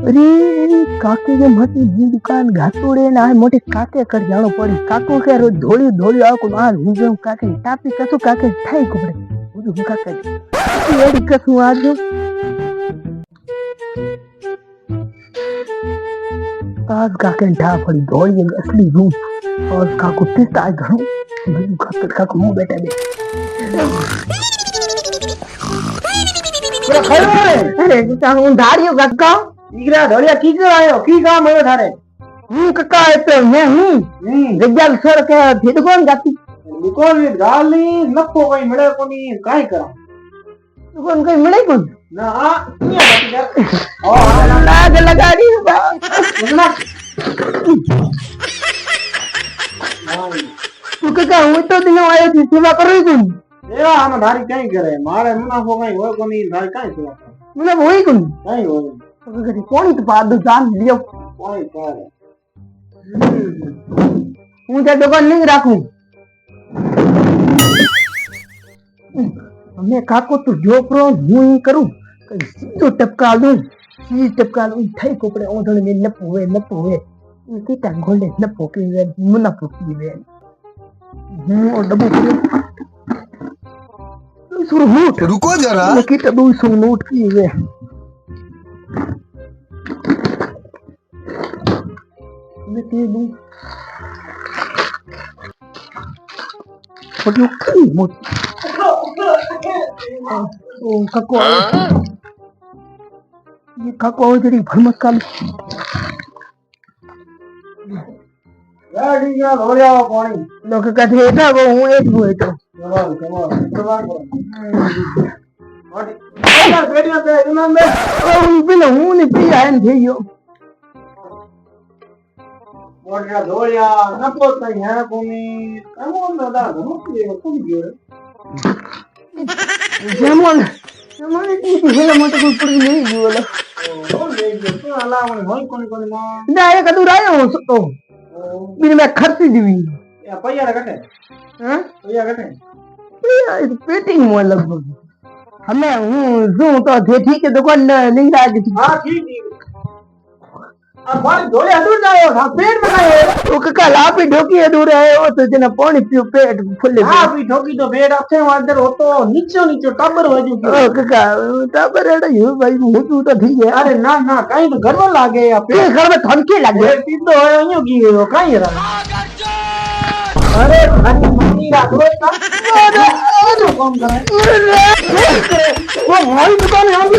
अरे काके के मती जी दुकान घातोड़े ना है मोटे काके कर जानो पड़ी काको के रोज धोली धोली आको मार हुजे काके टापी कसु काके ठाई कोपड़े बुझु काके एडी कसु आज आज काके ढा पड़ी धोली असली रूप और काको पिस्ता है घणो बुझु काके काको मुंह बैठा दे पूरा खायो रे अरे ता हूं धाड़ियो काका ईगरा ढोलिया की कर आयो की काम है थारे हूं काका है तो मैं हूं गज्जल सर के फिर कौन जाती दुकान में गाली नपो कोई मिले कोनी काई करा कौन कोई मिले कौन ना आ किया बात कर ओ लाज लगा दी सुनना तू काका हूं तो दिनो आयो थी सेवा कर रही तुम एवा हम धारी काई करे मारे मुनाफो काई होय कोनी धारी काई सेवा मुने होई कौन काई होय तो कदी कोनी तो पाद जान लियो कोई करे हूं ते दुकान नहीं राखूं मैं काको तो जोपरो हूं ही करूं कई सीधो टपका दूं ठाई कोपड़े ओढण में नप होवे इनके टांगोले नप के वे मुना पोकी वे और डबू सुर नोट रुको जरा की डबू सुर नोट की वे मैं ते दू छोटी की मोट ओ काको ये काको जड़ी भरमत काल गाड़ी या ढोलिया पानी लोग कहते था वो हूं एक हुए तो कमाल कमाल और यार बेटिया पे इनाम में ओ बिना हूं ने पिया है थियो मोटिया ढोलिया नपो कई है कोनी कमो में दा घणो की कोनी गयो जेमन की हेला मत कोई पड़ी नहीं बोला ओ ले गयो तो अला मन होई कोनी कोनी मा ना ये कदू रायो तो बिन में खर्ची दीवी या पैया कटे हैं पैया कटे ये पेटिंग में लगभग हमें हूं जो तो थे ठीक है दुकान नहीं लाग हां ठीक है अब भाई ढोलिया दूर जाओ हां पेट में खाए वो का लाप ही ढोकी दूर है वो तो जना पानी पियो पेट फुले हां भी ठोकी तो पेट अच्छे अंदर हो तो नीचे नीचे टबर हो जू ओ काका टाबर एड़ा यो भाई हूं तू तो ठीक है अरे ना ना कहीं तो गड़बड़ लागे या पे घर में थनके लगे सीधो है यूं की हो कहीं रहा अरे भाई मम्मी रा दो काम करे वो हमारी दुकान है हम भी